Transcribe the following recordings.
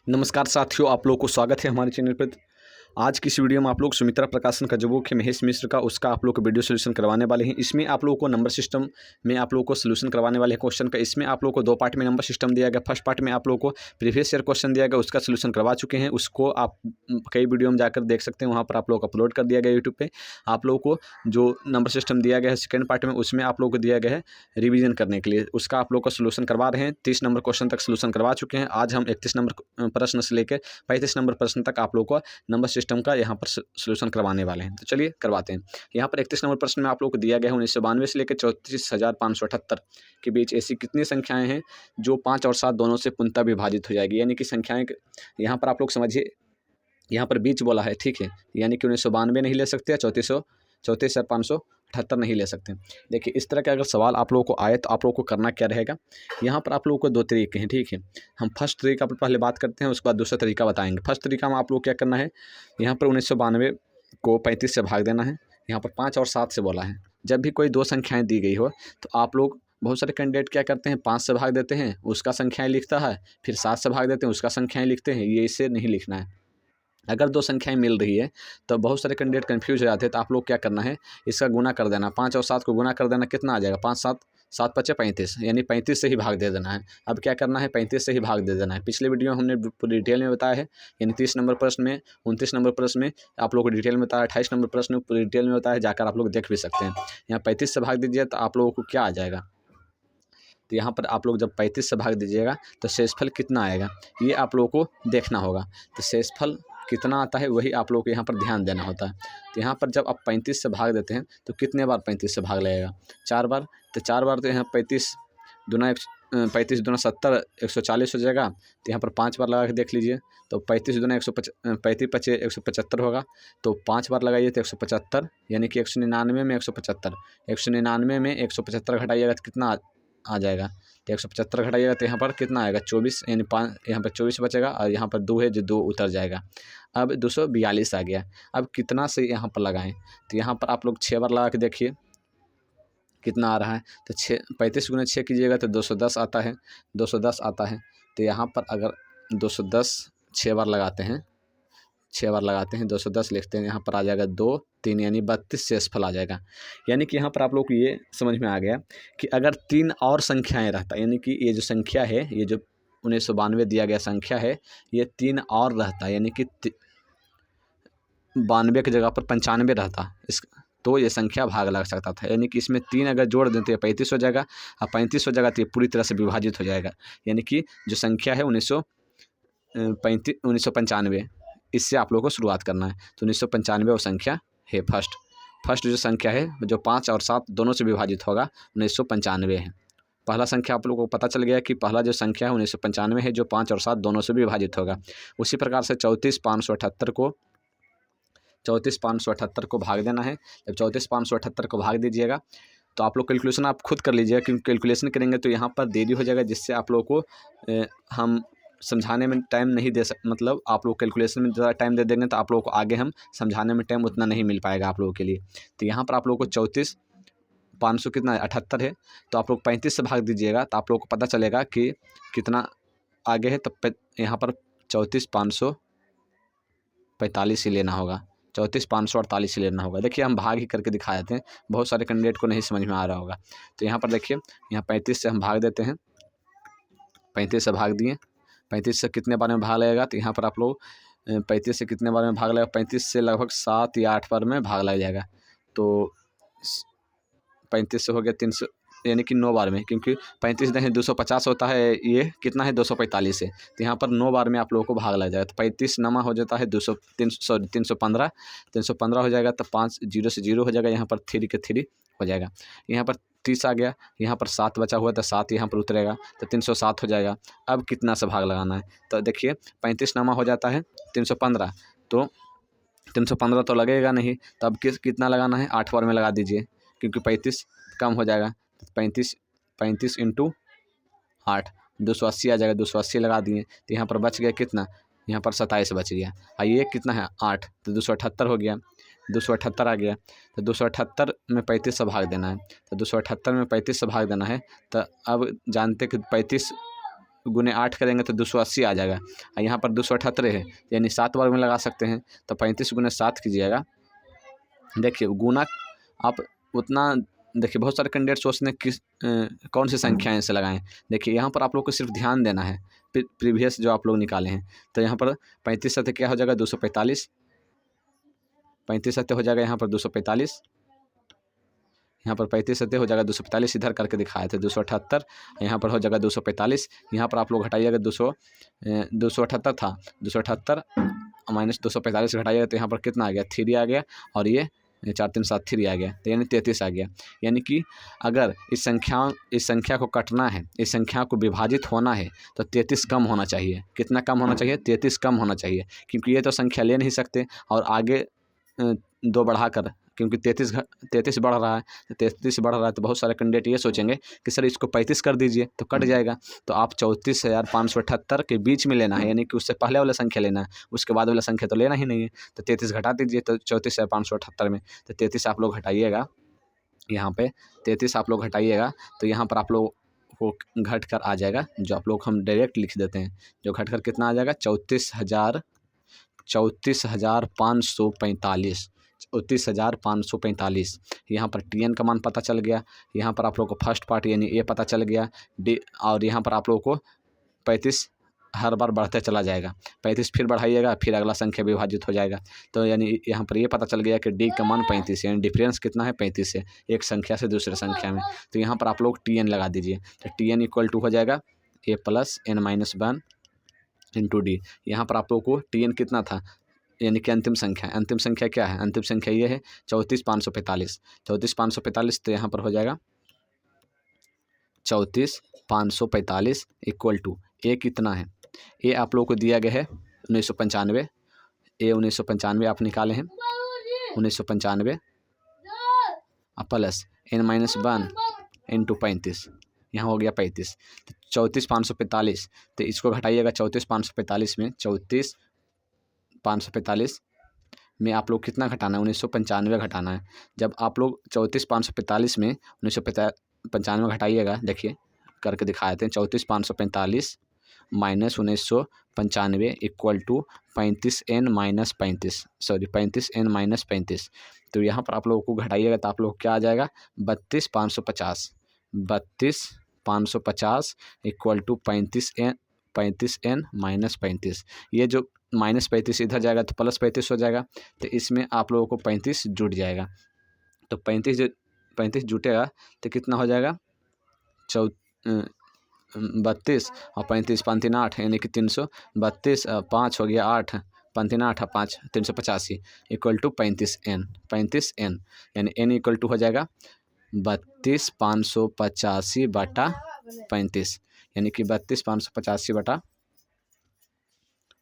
नमस्कार साथियों, आप लोगों को स्वागत है हमारे चैनल पर। आज की इस वीडियो में आप लोग सुमित्रा प्रकाशन का जो बुक है महेश मिश्र का, उसका आप लोग को वीडियो सोल्यूशन करवाने वाले हैं। इसमें आप लोगों को नंबर सिस्टम में आप लोगों को सोल्यूशन करवाने वाले हैं क्वेश्चन का। इसमें आप लोगों को दो पार्ट में नंबर सिस्टम दिया गया। फर्स्ट पार्ट में आप लोगों को प्रीवियस ईयर क्वेश्चन दिया गया, उसका सोल्यूशन करवा चुके हैं। उसको आप कई वीडियो में जाकर देख सकते हैं, वहाँ पर आप लोग को अपलोड कर दिया गया यूट्यूब पर। आप लोगों को जो नंबर सिस्टम दिया गया है सेकेंड पार्ट में, उसमें आप लोगों को दिया गया है रिविजन करने के लिए। उसका आप लोग का सोल्यूशन करवा रहे हैं। 30 नंबर क्वेश्चन तक सोल्यूशन करवा चुके हैं। आज हम 31 नंबर प्रश्न से लेकर 35 नंबर प्रश्न तक आप लोग को नंबर सिस्टम का यहाँ पर सोल्यूशन करवाने वाले हैं। तो चलिए करवाते हैं। यहाँ पर 31 नंबर प्रश्न में आप लोग को दिया गया है 1992 से लेकर 34,578 के बीच ऐसी कितनी संख्याएं हैं जो 5 और 7 दोनों से पूर्णतः विभाजित हो जाएगी। यानी कि संख्याएं यहाँ पर आप लोग समझिए, यहाँ पर बीच बोला है, ठीक है। यानी कि 1992 नहीं ले सकते, 34,578 नहीं ले सकते। देखिए इस तरह का अगर सवाल आप लोगों को आए तो आप लोगों को करना क्या रहेगा। यहाँ पर आप लोगों को दो तरीके हैं, ठीक है। हम फर्स्ट तरीका पर पहले बात करते हैं, उसके बाद दूसरा तरीका बताएंगे। फर्स्ट तरीका में आप लोग क्या करना है, यहाँ पर 1992 को 35 से भाग देना है। यहाँ पर 5 और 7 से बोला है। जब भी कोई दो संख्याएँ दी गई हो तो आप लोग, बहुत सारे कैंडिडेट क्या करते हैं, 5 से भाग देते हैं, उसका संख्याएँ लिखता है, फिर 7 से भाग देते हैं, उसका संख्याएँ लिखते हैं। ये इसे नहीं लिखना है। अगर दो संख्याएं मिल रही है तो बहुत सारे कैंडिडेट कन्फ्यूज हो जाते हैं। तो आप लोग क्या करना है, इसका गुना कर देना। 5 और 7 को गुना कर देना, कितना आ जाएगा, 5 7 7 5 35, यानी 35 से ही भाग दे देना है। अब क्या करना है, 35 से ही भाग दे देना है। पिछले वीडियो में हमने पूरी डिटेल में बताया है, यानी 30 नंबर प्रश्न में, 29 नंबर प्रश्न में आप लोग को डिटेल में बताया, 28 नंबर प्रश्न में पूरी डिटेल में बताया है, जाकर आप लोग देख भी सकते हैं। यहाँ 35 से भाग दीजिए तो आप लोगों को क्या आ जाएगा। तो यहाँ पर आप लोग जब 35 से भाग दीजिएगा तो शेषफल कितना आएगा, ये आप लोगों को देखना होगा। तो शेषफल कितना आता है वही आप लोगों को यहाँ पर ध्यान देना होता है। तो यहाँ पर जब आप 35 से भाग देते हैं तो कितने बार 35 से भाग लगेगा, 4 बार। तो 4 बार तो यहाँ 35 दूना 70 140 हो जाएगा। तो यहाँ पर 5 बार लगा के देख लीजिए, तो 35 दूना 35 पचे 175 होगा। तो 5 बार लगाइए तो 175, यानी कि 199 में 175, 199 में 175 घटाइएगा तो कितना आ जाएगा। तो 175 घटाइएगा तो यहाँ पर कितना आएगा, 24, यानी 5, यहाँ पर 24 बचेगा और यहाँ पर 2 है जो 2 उतर जाएगा। अब 242 आ गया। अब कितना से यहाँ पर लगाएं, तो यहाँ पर आप लोग 6 बार लगा के देखिए कितना आ रहा है। तो 35 गुना 6 कीजिएगा तो 210 आता है, 210 आता है। तो यहाँ पर अगर 210 6 बार लगाते हैं, 6 बार लगाते हैं, 210 लिखते हैं, यहाँ पर आ जाएगा 2 3, यानी 32 शेषफल आ जाएगा। यानी कि यहाँ पर आप लोग को ये समझ में आ गया कि अगर 3 और संख्याएं रहता, यानी कि ये जो संख्या है, ये जो 1992 दिया गया संख्या है, ये 3 और रहता, यानी कि 92 की जगह पर 95 रहता, इस तो ये संख्या भाग लग सकता था। यानी कि इसमें 3 अगर जोड़ दें तो ये 35 हो जाएगा, और 35 हो जाएगा तो ये पूरी तरह से विभाजित हो जाएगा। यानी कि जो संख्या है 1995, इससे आप लोगों को शुरुआत करना है। तो 1995 वो संख्या है। फर्स्ट जो संख्या है जो 5 और 7 दोनों से विभाजित होगा 1995 है। पहला संख्या आप लोगों को पता चल गया कि पहला जो संख्या है 1995 है, जो 5 और 7 दोनों से विभाजित होगा। उसी प्रकार से 34,578 को भाग देना है। जब 34,578 को भाग दीजिएगा तो आप लोग कैलकुलेशन आप खुद कर लीजिएगा, क्योंकि कैलकुलेशन करेंगे तो यहाँ पर देरी हो जाएगा, जिससे आप लोगों को हम समझाने में टाइम नहीं दे मतलब आप लोग कैलकुलेशन में ज़्यादा टाइम दे देंगे तो आप लोगों को आगे हम समझाने में टाइम उतना नहीं मिल पाएगा आप लोगों के लिए। तो यहाँ पर आप लोगों को 34,500 कितना है, 78 है। तो आप लोग 35 से भाग दीजिएगा तो आप लोगों को पता चलेगा कि कितना आगे है। तब यहाँ पर 34,545 ही लेना होगा, 34,548 ही लेना होगा। देखिए हम भाग ही करके दिखा देते हैं, बहुत सारे कैंडिडेट को नहीं समझ में आ रहा होगा। तो यहाँ पर देखिए, यहाँ 35 से हम भाग देते हैं, 35 से भाग दिए, 35 से कितने बार में भाग लगेगा। तो यहाँ पर आप लोग 35 से कितने बार में भाग लगेगा, 35 से लगभग 7 या 8 बार में भाग लग जाएगा। तो 35 से हो गया 300, यानी कि 9 बार में, क्योंकि 35 नहीं 250 होता है, ये कितना है 245 है। तो यहाँ पर 9 बार में आप लोगों को भाग लग जाएगा। तो 35 नमा हो जाता है 315 हो जाएगा। तो 5 0 से 0 हो जाएगा, यहाँ पर 3 के 3 हो जाएगा। यहाँ पर 30 आ गया, यहाँ पर 7 बचा हुआ था, 7 यहाँ पर उतरेगा तो 307 हो जाएगा। अब कितना से भाग लगाना है, तो देखिए 35 नमा हो जाता है 315, तो 315 तो लगेगा नहीं, तो अब कितना लगाना है, 8 बार में लगा दीजिए, क्योंकि 35 कम हो जाएगा। 35 इंटू 8 280 आ जाएगा, 280 लगा दिए। तो यहाँ पर बच गया कितना, यहाँ पर 27 बच गया। और ये कितना है 8, तो 278 हो गया, 278 आ गया। तो 278 में 35 से भाग देना है। तो 278 में 35 से भाग देना है। तो अब जानते कि 35 गुने 8 करेंगे तो 280 आ जाएगा। और यहाँ पर 278 है, यानी 7 वर्ग में लगा सकते हैं। तो 35 गुने 7 कीजिएगा। देखिए गुना आप उतना, देखिए बहुत सारे कैंडिडेट सोचते हैं किस कौन सी संख्याएं से लगाएं। देखिए यहाँ पर आप लोग को सिर्फ ध्यान देना है प्रीवियस जो आप लोग निकाले हैं। तो यहाँ पर 35 सत्य क्या हो जाएगा 245, 35 सत्य हो जाएगा यहाँ पर 245, यहाँ पर 35 सत्य हो जाएगा 245, इधर करके दिखाए थे 278, यहाँ पर हो जाएगा 245। यहाँ पर आप लोग घटाइएगा 278 था, 278 माइनस 245 घटाइएगा तो यहाँ पर कितना आ गया 3 आ गया, और ये 4 3 7 3 आ गया, तो यानी 33 आ गया। यानी कि अगर इस संख्या को कटना है, इस संख्या को विभाजित होना है तो 33 कम होना चाहिए। कितना कम होना चाहिए 33 कम होना चाहिए, क्योंकि ये तो संख्या ले नहीं सकते और आगे 2 बढ़ाकर, क्योंकि 33 बढ़ रहा है, तो 33 बढ़ रहा है तो बहुत सारे कैंडिडेट ये सोचेंगे कि सर इसको 35 कर दीजिए तो कट जाएगा। तो आप 34,578 के बीच में लेना है, यानी कि उससे पहले वाला संख्या लेना है, उसके बाद वाला संख्या तो लेना ही नहीं है। तो 33 घटा दीजिए, तो 34,578 में तो 33 आप लोग घटाइएगा, यहाँ पे 33 आप लोग घटाइएगा तो यहाँ पर आप लोग को घट कर आ जाएगा, जो आप लोग हम डायरेक्ट लिख देते हैं, जो घट कर कितना आ जाएगा 34,545, 34,545। यहाँ पर टी एन का मान पता चल गया। यहाँ पर आप लोग को फर्स्ट पार्ट यानी ए पता चल गया डी, और यहाँ पर आप लोग को 35 हर बार बढ़ते चला जाएगा, 35 फिर बढ़ाइएगा, फिर अगला संख्या विभाजित हो जाएगा। तो यानी यहाँ पर ये पता चल गया कि डी का मान 35 है, यानी डिफरेंस कितना है 35 है एक संख्या से दूसरे संख्या में। तो यहाँ पर आप लोग टी एन लगा दीजिए, तो टी एन इक्वल टू हो जाएगा A plus N minus 1 into D. यहाँ पर आप लोग को टी एन कितना था, यानी कि अंतिम संख्या क्या है, अंतिम संख्या ये है 34,545, 34,545। तो यहाँ पर हो जाएगा 34,545 इक्वल टू ए कितना है, ए आप लोगों को दिया गया है 1995, ए 1995 आप निकाले हैं 1995 प्लस एन माइनस 1 इंटू 35, यहाँ हो गया 35। तो 34,545, तो इसको घटाइएगा 34,545 में, 34,545 में आप लोग कितना घटाना है 1995 घटाना है। जब आप लोग 34,545 में 1995 घटाइएगा, देखिए करके दिखाए थे 34,545 minus 1995 equal to 35n minus 35, sorry 35n minus 35। तो यहाँ पर आप लोगों को घटाइएगा तो आप लोग क्या आ जाएगा 32,550, 32,550 इक्वल टू 35n माइनस 35। ये जो माइनस 35 इधर जाएगा तो प्लस 35 हो जाएगा, तो इसमें आप लोगों को 35 जुट जाएगा। तो 35 जुटेगा तो कितना हो जाएगा 32 और 35 5 3 8 यानी कि 332, 5 हो गया 8, 5 3 8 5 385 इक्वल टू 35n, यानी n इक्वल टू हो जाएगा 32,585 बटा 35, यानी कि 32,585 बटा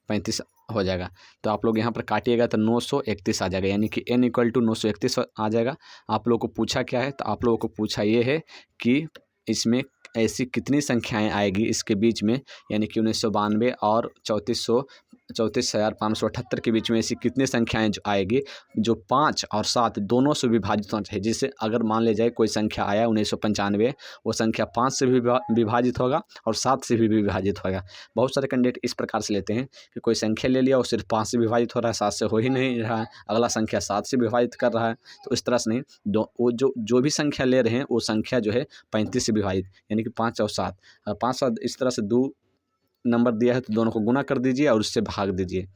35 हो जाएगा। तो आप लोग यहाँ पर काटिएगा तो 931 आ जाएगा, यानी कि n इक्वल टू 931 आ जाएगा। आप लोगों को पूछा क्या है, तो आप लोगों को पूछा ये है कि इसमें ऐसी कितनी संख्याएं आएगी इसके बीच में, यानी कि 1992 और 34,578 के बीच में ऐसी कितनी संख्याएं जो आएगी जो 5 और 7 दोनों से विभाजित होना चाहिए। जिससे अगर मान ले जाए कोई संख्या आया 1995, वो संख्या 5 से भी विभाजित होगा और 7 से भी विभाजित होगा। बहुत सारे कैंडिडेट इस प्रकार से लेते हैं कि कोई संख्या ले लिया और सिर्फ 5 से विभाजित हो रहा है, 7 से हो ही नहीं रहा है, अगला संख्या 7 से विभाजित कर रहा है। तो इस तरह से नहीं, वो जो भी संख्या ले रहे हैं वो संख्या जो है 35 से विभाजित, यानी कि 5 और 7, 5 7 इस तरह से 2 नंबर दिया है तो दोनों को गुना कर दीजिए और उससे भाग दीजिए,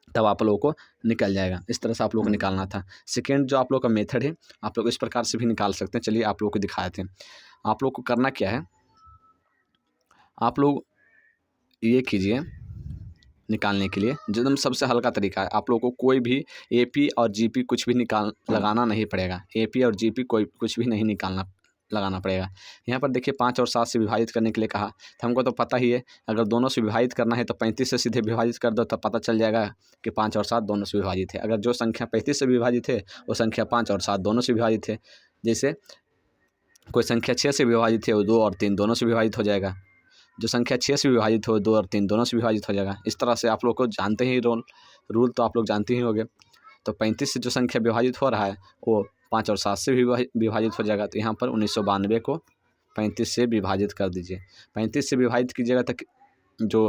तब आप लोगों को निकल जाएगा। इस तरह से आप लोगों को निकालना था। सेकेंड जो आप लोग का मेथड है, आप लोग इस प्रकार से भी निकाल सकते हैं। चलिए आप लोग को दिखाए थे। आप लोग को करना क्या है, आप लोग ये कीजिए निकालने के लिए, एकदम सबसे हल्का तरीका है। आप लोगों को कोई भी एपी और जीपी कुछ भी लगाना नहीं पड़ेगा, एपी और जीपी कोई कुछ भी नहीं लगाना पड़ेगा। यहाँ पर देखिए 5 और 7 से विभाजित करने के लिए कहा, तो हमको तो पता ही है अगर दोनों से विभाजित करना है तो 35 से सीधे विभाजित कर दो, तब पता चल जाएगा कि 5 और 7 दोनों से विभाजित है। अगर जो संख्या 35 से विभाजित है वो संख्या 5 और 7 दोनों से विभाजित है। जैसे कोई संख्या 6 से विभाजित है वो 2 और 3 दोनों से विभाजित हो जाएगा, जो संख्या 6 से विभाजित हो 2 और 3 दोनों से विभाजित हो जाएगा। इस तरह से आप लोग को जानते ही रूल तो आप लोग जानते ही होंगे। तो 35 से जो संख्या विभाजित हो रहा है वो 5 और 7 से भी विभाजित हो जाएगा। तो यहाँ पर 1992 को 35 से विभाजित कर दीजिए। 35 से विभाजित कीजिएगा तो जो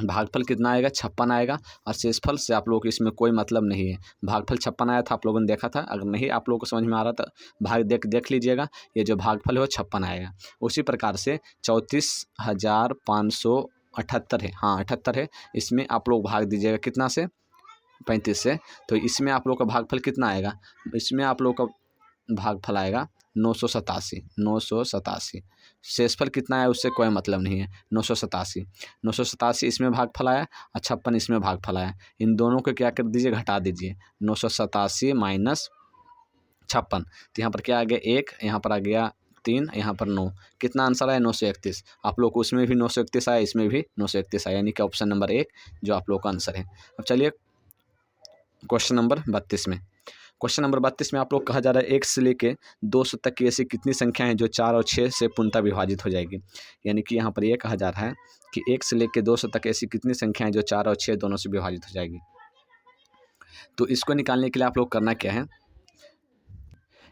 भागफल कितना आएगा 56 आएगा। और शेषफल से आप लोगों को इसमें कोई मतलब नहीं है। भागफल 56 आया था, आप लोगों ने देखा था। अगर नहीं आप लोगों को समझ में आ रहा था भाग देख लीजिएगा, ये जो भागफल है वो 56 आएगा। उसी प्रकार से 34,578 है, हाँ 78 है। इसमें आप लोग भाग दीजिएगा कितना से, 35 से। तो इसमें आप लोग का भागफल कितना आएगा, इसमें आप लोग का भागफल आएगा 987। शेषफल कितना है उससे कोई मतलब नहीं है, 987 इसमें भागफल आया और 56 इसमें भागफल आया। इन दोनों को क्या कर दीजिए, घटा दीजिए। 987 माइनस 56, तो यहाँ पर क्या आ गया 1, यहाँ पर आ गया 3, यहाँ पर 9। कितना आंसर आया 931। आप लोग को उसमें भी 931 आया, इसमें भी 931 आया, यानी कि ऑप्शन नंबर 1 जो आप लोग का आंसर है। अब चलिए क्वेश्चन नंबर 32 में। क्वेश्चन नंबर 32 में आप लोग कहा जा रहा है 1 से लेके 200 तक की ऐसी कितनी संख्या हैं जो 4 और 6 से पूर्णतः विभाजित हो जाएगी। यानी कि यहाँ पर यह कहा जा रहा है कि 1 से लेके 200 तक ऐसी कितनी संख्या हैं जो 4 और 6 दोनों से विभाजित हो जाएगी। तो इसको निकालने के लिए आप लोग करना क्या है,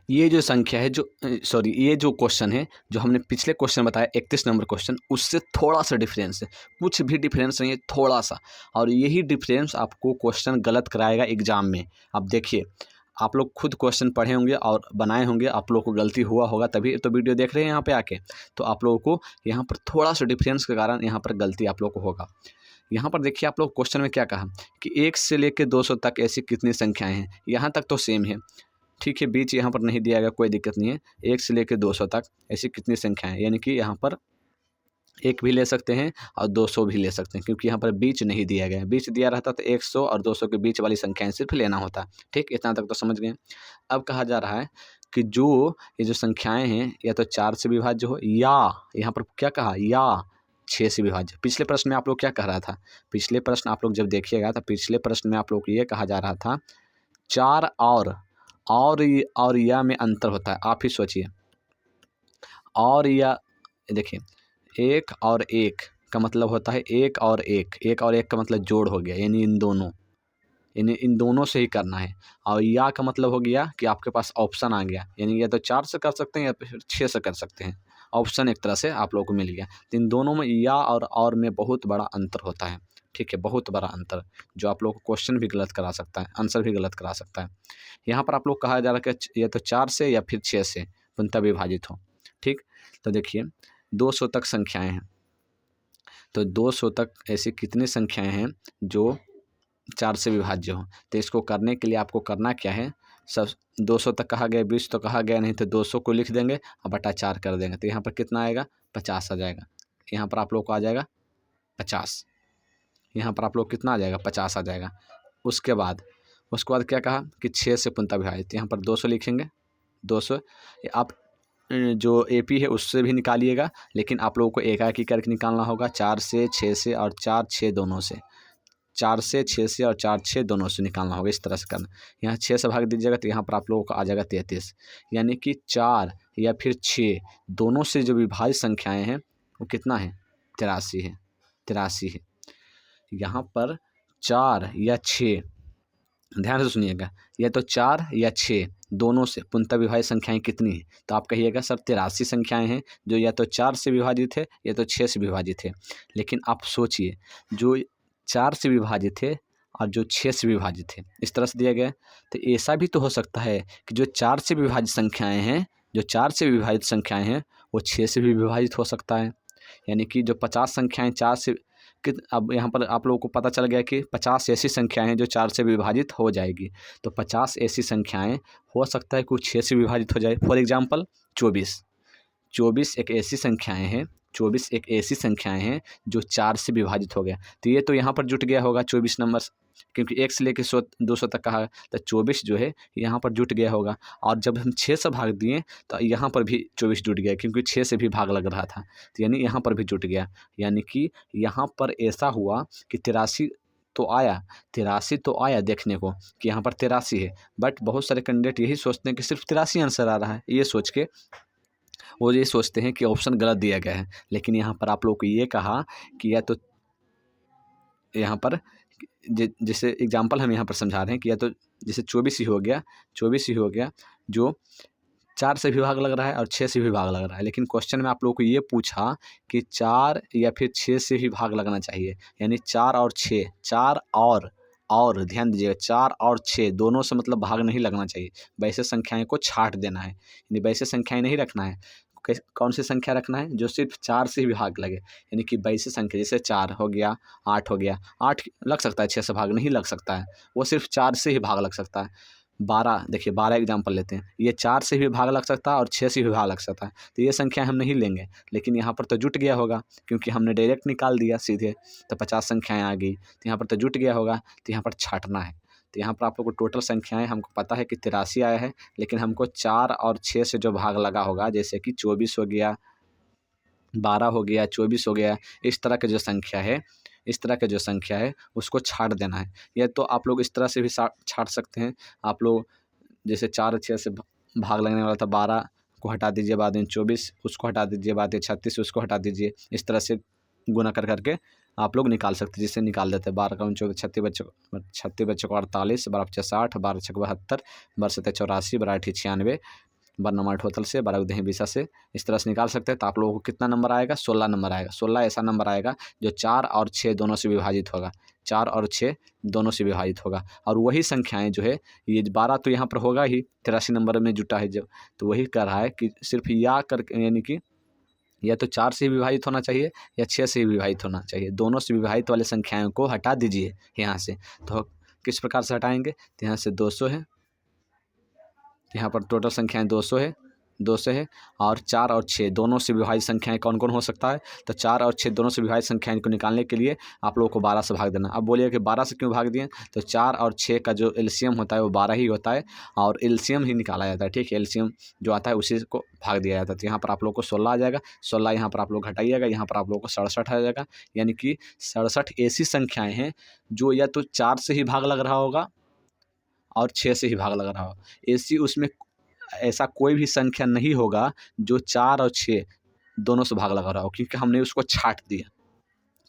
ये जो संख्या है ये जो क्वेश्चन है जो हमने पिछले क्वेश्चन बताया 31 नंबर क्वेश्चन, उससे थोड़ा सा डिफरेंस है, कुछ भी डिफरेंस नहीं है, थोड़ा सा। और यही डिफरेंस आपको क्वेश्चन गलत कराएगा एग्जाम में। अब देखिए आप लोग खुद क्वेश्चन पढ़े होंगे और बनाए होंगे, आप लोग को गलती हुआ होगा तभी तो वीडियो देख रहे हैं यहाँ पे आके। तो आप लोगों को यहाँ पर थोड़ा सा डिफरेंस के कारण यहाँ पर गलती आप लोग को होगा। यहाँ पर देखिए आप लोग क्वेश्चन में क्या कहा कि 1 से लेकर 200 तक ऐसी कितनी संख्याएं हैं। यहाँ तक तो सेम है, ठीक है, बीच यहाँ पर नहीं दिया गया, कोई दिक्कत नहीं है। 1 से लेकर 200 तक ऐसी कितनी संख्याएं हैं, यानी कि यहाँ पर 1 भी ले सकते हैं और 200 भी ले सकते हैं, क्योंकि यहाँ पर बीच नहीं दिया गया है। बीच दिया रहता तो 100 और 200 के बीच वाली संख्याएं सिर्फ लेना होता। ठीक, इतना तक तो समझ गए। अब कहा जा रहा है कि ये जो संख्याएं हैं या तो 4 से विभाज्य हो, या यहाँ पर क्या कहा, या 6 से विभाज्य। पिछले प्रश्न में आप लोग क्या कह रहा था, पिछले प्रश्न आप लोग जब देखिएगा तो पिछले प्रश्न में आप लोग को ये कहा जा रहा था 4 और या में अंतर होता है। आप ही सोचिए, और या देखिए 1 और 1 का मतलब होता है 1 और 1, 1 और 1 का मतलब जोड़ हो गया, यानी इन दोनों से ही करना है। और या का मतलब हो गया कि आपके पास ऑप्शन आ गया, यानी या तो 4 से कर सकते हैं या फिर 6 से कर सकते हैं। ऑप्शन एक तरह से आप लोगों को मिल गया। तो इन दोनों में या और में बहुत बड़ा अंतर होता है। ठीक है, बहुत बड़ा अंतर जो आप लोग को क्वेश्चन भी गलत करा सकता है, आंसर भी गलत करा सकता है। यहाँ पर आप लोग कहा जा रहा है कि या तो 4 से या फिर 6 से पूर्णतः विभाजित हो। ठीक, तो देखिए 200 तक संख्याएं हैं, तो 200 तक ऐसी कितनी संख्याएं हैं जो 4 से विभाज्य हो। तो इसको करने के लिए आपको करना क्या है, सब 200 तक कहा गया, 20 तो कहा गया नहीं, तो 200 को लिख देंगे और बटा 4 कर देंगे। तो यहाँ पर कितना आएगा, 50 आ जाएगा। यहाँ पर आप लोग को आ जाएगा 50, यहाँ पर आप लोग कितना आ जाएगा, 50 आ जाएगा। उसके बाद क्या कहा कि 6 से पूर्णतः विभाजित, यहाँ पर 200 लिखेंगे। 200 आप जो AP है उससे भी निकालिएगा, लेकिन आप लोगों को एकाकी करके निकालना होगा। 4 से 6 से और 4 6 दोनों से, 4 से 6 से और 4 6 दोनों से निकालना होगा। इस तरह से करना, यहाँ 6 से भाग दीजिएगा तो यहाँ पर आप लोगों को आ जाएगा 33, यानी कि 4 या फिर 6 दोनों से जो विभाज्य संख्याएं हैं वो कितना है, 83 है। 83 है। यहाँ पर 4 या 6, ध्यान से सुनिएगा, या तो 4 या 6 दोनों से पूर्णतः विभाज्य संख्याएं कितनी है। तो आप कहिएगा सर 83 संख्याएं हैं जो या तो 4 से विभाजित है या तो 6 से विभाजित है। लेकिन आप सोचिए, जो 4 से विभाजित है और जो 6 से विभाजित है, इस तरह से दिया गया। तो ऐसा भी तो हो सकता है कि जो 4 से विभाजित संख्याएं हैं, जो 4 से विभाजित संख्याएं हैं वो 6 से भी विभाजित हो सकता है। यानी कि जो 50 संख्याएं 4 से अब यहाँ पर आप लोगों को पता चल गया कि 50 ऐसी संख्याएं हैं जो 4 से विभाजित हो जाएगी। तो 50 ऐसी संख्याएं हो सकता है कुछ 6 से विभाजित हो जाए। फॉर एग्जांपल 24 एक ऐसी संख्याएं हैं, 24 एक ऐसी संख्याएं हैं जो 4 से विभाजित हो गया। तो ये तो यहाँ पर जुट गया होगा 24 नंबर, क्योंकि 1 से लेकर 200 तक कहा, तो 24 जो है यहाँ पर जुट गया होगा। और जब हम 6 से भाग दिए तो यहाँ पर भी 24 जुट गया, क्योंकि 6 से भी भाग लग रहा था, तो यानी यहाँ पर भी जुट गया। यानी कि यहाँ पर ऐसा हुआ कि 83 तो आया देखने को कि यहाँ पर 83 है। बट बहुत सारे कैंडिडेट यही सोचते हैं कि सिर्फ 83 आंसर आ रहा है, ये सोच के वो ये सोचते हैं कि ऑप्शन गलत दिया गया है। लेकिन यहाँ पर आप लोग को ये कहा कि या तो यहाँ पर जैसे एग्जांपल हम यहाँ पर समझा रहे हैं कि या तो जैसे 24 ही हो गया, जो 4 से भी भाग लग रहा है और 6 से भी भाग लग रहा है, लेकिन क्वेश्चन में आप लोगों को ये पूछा कि 4 या फिर 6 से भी भाग लगना चाहिए, यानी 4 और 6, 4 और ध्यान दीजिएगा 4 और 6 दोनों से मतलब भाग नहीं लगना चाहिए, वैसे संख्याएं को छाट देना है, यानी वैसे संख्याएं नहीं रखना है। कौन सी संख्या रखना है? जो सिर्फ 4 से भी भाग लगे, यानी कि वैसे संख्या, जैसे 4 हो गया, 8 हो गया, 8 लग सकता है, 6 से भाग नहीं लग सकता है, वो सिर्फ 4 से ही भाग लग सकता है। 12, देखिए 12 एग्जाम्पल लेते हैं, ये 4 से भी भाग लग सकता है और 6 से भी भाग लग सकता है, तो ये संख्या हम नहीं लेंगे, लेकिन यहाँ पर तो जुट गया होगा क्योंकि हमने डायरेक्ट निकाल दिया सीधे, तो 50 संख्याएं आ गई, तो यहाँ पर तो जुट गया होगा, तो यहाँ पर छाटना है। तो यहाँ पर आप लोग को टोटल संख्याएं हमको पता है कि 83 आया है, लेकिन हमको 4 और 6 से जो भाग लगा होगा, जैसे कि 24 हो गया, 12 हो गया, 24 हो गया, इस तरह के जो संख्या है उसको छाट देना है। या तो आप लोग इस तरह से भी छाट सकते हैं। आप लोग जैसे 4 और 6 से भाग लगने वाला था, 12 को हटा दीजिए, बाद में 24 उसको हटा दीजिए, बाद में 36 उसको हटा दीजिए, इस तरह से गुना कर करके आप लोग निकाल सकते हैं। जिससे निकाल देते हैं 12 का 24, 36 बच्चों को 48, 12 × 60, 12 × 72, 12 × 7 84, 12 × 8 96, 12 नंबर टोटल से, 12 उदय 20 से इस तरह से निकाल सकते हैं। तो आप लोगों को कितना नंबर आएगा? 16 नंबर आएगा। 16 ऐसा नंबर आएगा जो 4 और 6 दोनों से विभाजित होगा, 4 और 6 दोनों से विभाजित होगा। और वही संख्याएं जो है, ये 12 तो यहाँ पर होगा ही, 83 नंबर में जुटा है जब, तो वही कह रहा है कि सिर्फ या कर, यानी कि या तो 4 से विभाजित होना चाहिए या 6 से विभाजित होना चाहिए, दोनों से विभाजित वाले संख्याओं को हटा दीजिए यहाँ से। तो किस प्रकार से हटाएंगे? तो यहाँ से 200 है, यहाँ पर टोटल संख्याएं 200 है, और 4 और 6 दोनों से विभाजित संख्याएं कौन कौन हो सकता है? तो 4 और 6 दोनों से विभाजित संख्याएं को निकालने के लिए आप लोगों को 12 से भाग देना। अब बोलिए कि 12 से क्यों भाग दिए? तो 4 और 6 का जो एलसीएम होता है वो 12 ही होता है, और एलसीएम ही निकाला जाता है, ठीक है, एलसीएम जो आता है उसी को भाग दिया जाता है। तो यहाँ पर आप लोग को 16 आ जाएगा, 16 यहाँ पर आप लोग हटाइएगा, यहाँ पर आप लोग को 67 आ जाएगा, यानी कि 67 ऐसी संख्याएँ हैं जो या तो 4 से ही भाग लग रहा होगा और 6 से ही भाग लग रहा हो। ऐसी उसमें ऐसा कोई भी संख्या नहीं होगा जो 4 और 6 दोनों से भाग लगा रहा हो, क्योंकि हमने उसको छाट दिया।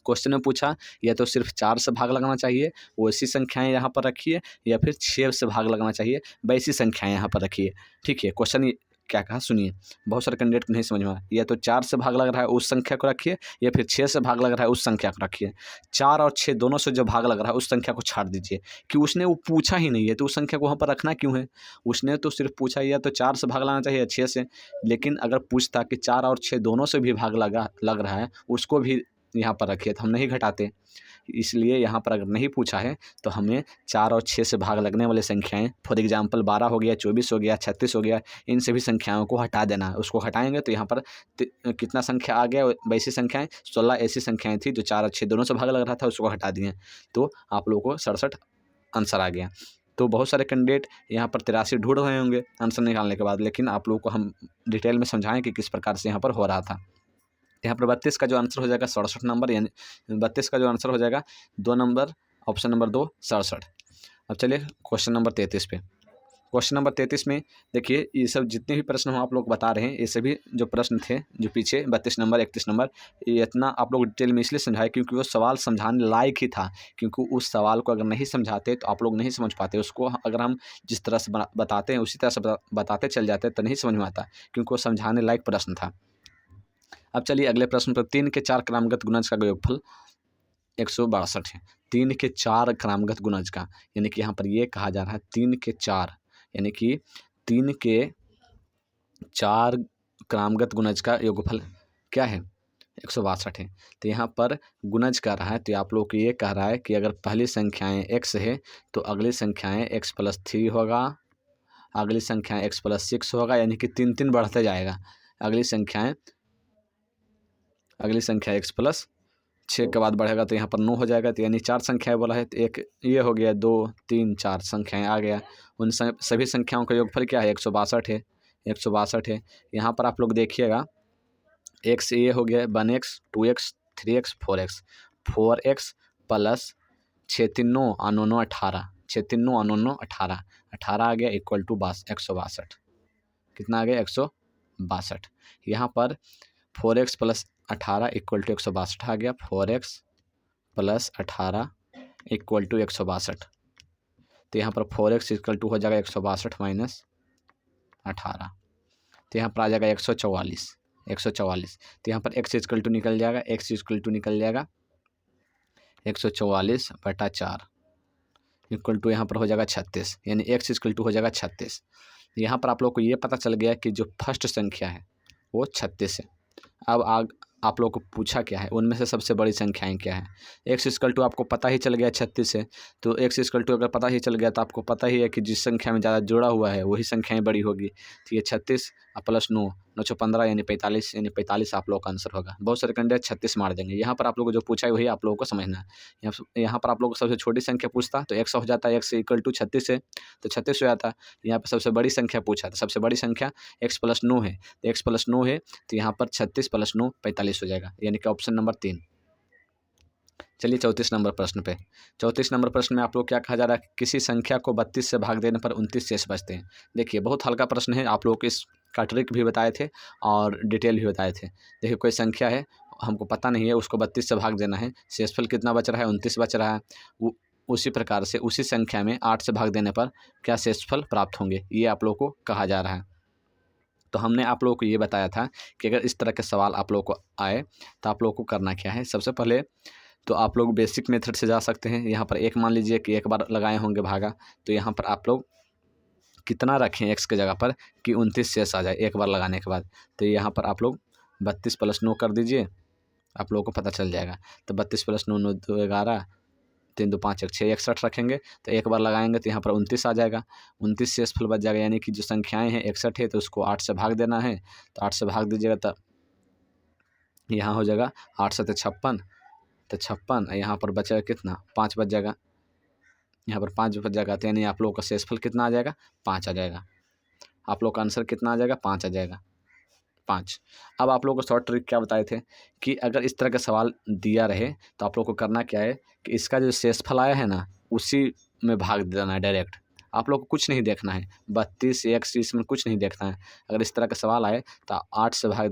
क्वेश्चन में पूछा या तो सिर्फ 4 से भाग लगाना चाहिए, वैसी संख्याएं यहाँ पर रखिए, या फिर 6 से भाग लगाना चाहिए, वैसी संख्याएं यहाँ पर रखिए, ठीक है। क्वेश्चन क्या कहा सुनिए, बहुत सारे कैंडिडेट को नहीं समझ में आया। या तो 4 से भाग लग रहा है उस संख्या को रखिए, या फिर 6 से भाग लग रहा है उस संख्या को रखिए। 4 और 6 दोनों से जो भाग लग रहा है उस संख्या को छाट दीजिए, कि उसने वो पूछा ही नहीं है तो उस संख्या को वहाँ पर रखना क्यों है? उसने तो सिर्फ पूछा या तो 4 से भाग लगाना चाहिए या 6 से, लेकिन अगर पूछता कि 4 और 6 दोनों से भी भाग लग रहा है, उसको भी यहाँ पर रखिए, तो हम नहीं घटाते। इसलिए यहाँ पर अगर नहीं पूछा है तो हमें 4 और 6 से भाग लगने वाली संख्याएं, फॉर एग्जांपल 12 हो गया, 24 हो गया, 36 हो गया, इन सभी संख्याओं को हटा देना है। उसको हटाएंगे तो यहाँ पर कितना संख्या आ गया? वैसी संख्याएं 16 ऐसी संख्याएं थी जो 4 और 6 दोनों से भाग लग रहा था, उसको हटा दिए, तो आप लोगों को 67 आंसर आ गया। तो बहुत सारे कैंडिडेट यहाँ पर 83 ढूंढ रहे होंगे आंसर निकालने के बाद, लेकिन आप लोगों को हम डिटेल में समझाएं कि किस प्रकार से यहाँ पर हो रहा था। यहाँ पर 32 का जो आंसर हो जाएगा 67 नंबर, यानी 32 का जो आंसर हो जाएगा 2 नंबर, ऑप्शन नंबर 2 67। अब चलिए क्वेश्चन नंबर 33 पे। क्वेश्चन नंबर 33 में देखिए, ये सब जितने भी प्रश्न हम आप लोग बता रहे हैं, ये सभी जो प्रश्न थे जो पीछे 32 नंबर 31 नंबर, ये इतना आप लोग डिटेल में इसलिए समझाए क्योंकि वो सवाल समझाने लायक ही था। क्योंकि उस सवाल को अगर नहीं समझाते तो आप लोग नहीं समझ पाते। उसको अगर हम जिस तरह से बताते हैं उसी तरह से बताते चल जाते तो नहीं समझ में आता, क्योंकि वो समझाने लायक प्रश्न था। अब चलिए अगले प्रश्न पर। 3 के 4 क्रमागत गुणज का योगफल 162 है। 3 के 4 क्रमागत गुणज का, यानी कि यहाँ पर ये कहा जा रहा है 3 के 4, यानी कि 3 के 4 क्रमागत गुणज का योगफल क्या है? 162 है। तो यहाँ पर गुणज कर रहा है, तो आप लोग को ये कह रहा है कि अगर पहली संख्याएं x है तो अगली संख्याएं x+3 होगा, अगली संख्याएं x+6 होगा, यानी कि 3 बढ़ते जाएगा। अगली संख्या x+6 के बाद बढ़ेगा तो यहाँ पर 9 हो जाएगा। तो यानी 4 संख्याएं बोला है, तो एक ये हो गया, 2 3 4 संख्याएं आ गया। उन सभी संख्याओं का योगफल क्या है? 162 है। 162 है। यहाँ पर आप लोग देखिएगा, x ये हो गया 1x 2x 3x 4x 4x plus 6 3 9 और 9 9 18, 6 3 9 और 9 9 18, 18 आ गया इक्वल टू 162। कितना आ गया? 162। यहाँ पर 4x प्लस 18 इक्वल टू 162 आ गया। 4x plus 18 equal to 162। तो यहाँ पर 4x इक्वल टू हो जाएगा 162 माइनस 18। तो यहाँ पर आ जाएगा 144, 144। तो यहाँ पर x इक्वल टू निकल जाएगा, x इक्वल टू निकल जाएगा 144/4 इक्वल टू यहाँ पर हो जाएगा 36, यानी x इक्वल टू हो जाएगा 36। यहाँ पर आप लोग को ये पता चल गया कि जो फर्स्ट संख्या है वो 36 है। अब आप लोग को पूछा क्या है, उनमें से सबसे बड़ी संख्याएं क्या है। एक्स इक्वल टू आपको पता ही चल गया 36 है, तो एक्स इक्वल टू अगर पता ही चल गया तो आपको पता ही है कि जिस संख्या में ज़्यादा जुड़ा हुआ है वही संख्याएं बड़ी होगी। तो ये 36 प्लस 9, 9 × 15 यानी 45, यानी 45 आप लोग का आंसर होगा। बहुत सारे कैंडिडेट 36 मार देंगे। यहाँ पर आप लोग को जो पूछा है वही आप लोगों को समझना है। यहाँ पर आप लोग को सबसे छोटी संख्या पूछता तो 100 हो जाता है, x इक्वल टू 36 है तो 36 हो जाता है। यहाँ पर सबसे बड़ी संख्या पूछा तो सबसे बड़ी संख्या x + 9 है, तो x + 9 है तो यहाँ पर 36 + 9 45 हो जाएगा, यानी कि ऑप्शन नंबर 3। चलिए 34 नंबर प्रश्न पे। 34 नंबर प्रश्न में आप लोग क्या कहा जा रहा है, किसी संख्या को 32 से भाग देने पर 29 शेष बचते हैं। देखिए बहुत हल्का प्रश्न है, आप लोग को इसका ट्रिक भी बताए थे और डिटेल भी बताए थे। देखिए कोई संख्या है, हमको पता नहीं है, उसको 32 से भाग देना है, शेषफल कितना बच रहा है, 29 बच रहा है। उसी प्रकार से उसी संख्या में 8 से भाग देने पर क्या शेषफल प्राप्त होंगे, ये आप लोग को कहा जा रहा है। तो हमने आप लोगों को ये बताया था कि अगर इस तरह के सवाल आप लोगों को आए तो आप लोगों को करना क्या है। सबसे पहले तो आप लोग बेसिक मेथड से जा सकते हैं। यहाँ पर एक मान लीजिए कि एक बार लगाए होंगे भागा, तो यहाँ पर आप लोग कितना रखें x के जगह पर कि 29 शेष आ जाए एक बार लगाने के बाद। तो यहाँ पर आप लोग 32 + 9 कर दीजिए, आप लोगों को पता चल जाएगा। तो 32 + 9, 9 2 11, 3 2 5 1 6, 61 रखेंगे तो एक बार लगाएंगे तो यहाँ पर 29 आ जाएगा। 29 शेषफल बच जाएगा, यानी कि जो संख्याएँ हैं 61 है तो उसको 8 से भाग देना है, तो 8 से भाग दीजिएगा तो यहाँ हो जाएगा 8 × 7 = 56, तो 56। यहाँ पर बचेगा कितना, 5 बच जाएगा, यहाँ पर 5 बच जाएगा, तो यानी आप लोगों का शेषफल कितना आ जाएगा, 5 आ जाएगा। आप लोग का आंसर कितना आ जाएगा, 5 आ जाएगा, 5। अब आप लोगों को शॉर्ट ट्रिक क्या बताए थे कि अगर इस तरह का सवाल दिया रहे तो आप लोग को करना क्या है कि इसका जो शेषफल आया है ना उसी में भाग देना है डायरेक्ट। आप लोग को कुछ नहीं देखना है, 32 x इसमें कुछ नहीं देखना है। अगर इस तरह का सवाल आए तो 8 से भाग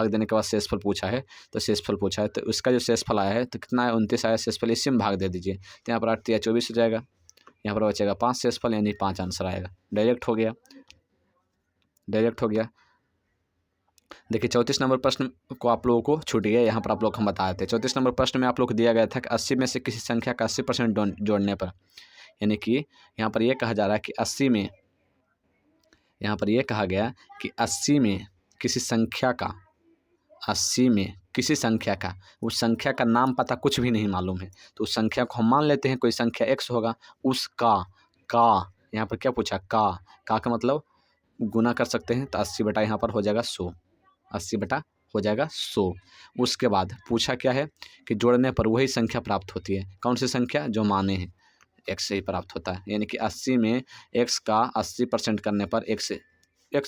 देने के बाद शेषफल पूछा है, तो शेषफल पूछा है तो उसका जो शेषफल आया है तो कितना है, 29 आया, शेषफल इसी में भाग दे दीजिए। तो यहाँ पर 8 × 3 = 24 हो जाएगा, यहाँ पर बचेगा 5 शेषफल, यानी 5 आंसर आएगा। डायरेक्ट हो गया, डायरेक्ट हो गया। देखिए 34 नंबर प्रश्न को आप लोगों को छूट गया, यहाँ पर आप लोग हम बता देते हैं। 34 नंबर प्रश्न में आप लोग को दिया गया था कि 80 में से किसी संख्या का 80% जोड़ने पर, यानी कि यहाँ पर यह कहा जा रहा है कि 80 में, यहाँ पर यह कहा गया कि 80 में किसी संख्या का, 80 में किसी संख्या का, उस संख्या का नाम पता कुछ भी नहीं मालूम है, तो उस संख्या को हम मान लेते हैं कोई संख्या x होगा, उसका का, यहाँ पर क्या पूछा, का मतलब गुना कर सकते हैं, तो 80 बटा यहाँ पर हो जाएगा 100, 80 बटा हो जाएगा 100। उसके बाद पूछा क्या है कि जोड़ने पर वही संख्या प्राप्त होती है। कौन सी संख्या, जो माने हैं, x से ही प्राप्त होता है, यानी कि 80 में x का 80% करने पर x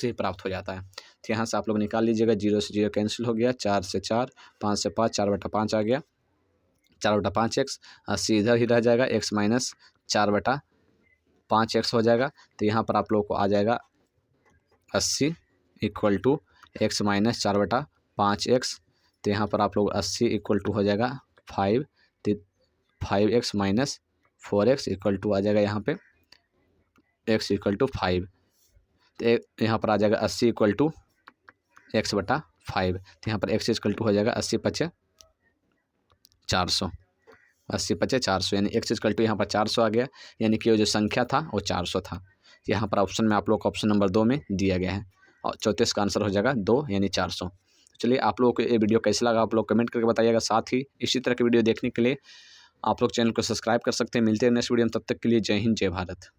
ही प्राप्त हो जाता है। तो यहाँ से आप लोग निकाल लीजिएगा, 0 से 0 कैंसिल हो गया, 4 से 4, 5 से 5, 4/5 आ गया, 4/5x, 80 इधर ही रह जाएगा, x - 4/5x हो जाएगा। तो यहाँ पर आप लोग को आ जाएगा 80 इक्वल टू x - 4/5x। तो यहाँ पर आप लोग 80 इक्वल टू हो जाएगा 5, तो 5x - 4x इक्वल टू आ जाएगा यहाँ पे x इक्वल टू 5। तो यहाँ पर आ जाएगा 80 इक्वल टू x/5। तो यहाँ पर x इक्वल टू हो जाएगा 80 × 5 = 400, 80 × 5 = 400, यानी x इक्वल टू यहाँ पर 400 आ गया, यानी कि वो जो संख्या था वो 400 था। यहाँ पर ऑप्शन में आप लोग को ऑप्शन नंबर 2 में दिया गया है, और 34 का आंसर हो जाएगा 2, यानी 400। चलिए आप लोगों को ये वीडियो कैसा लगा आप लोग कमेंट करके बताइएगा। साथ ही इसी तरह की वीडियो देखने के लिए आप लोग चैनल को सब्सक्राइब कर सकते हैं। मिलते हैं नेक्स्ट वीडियो में, तब तक के लिए जय हिंद, जय भारत।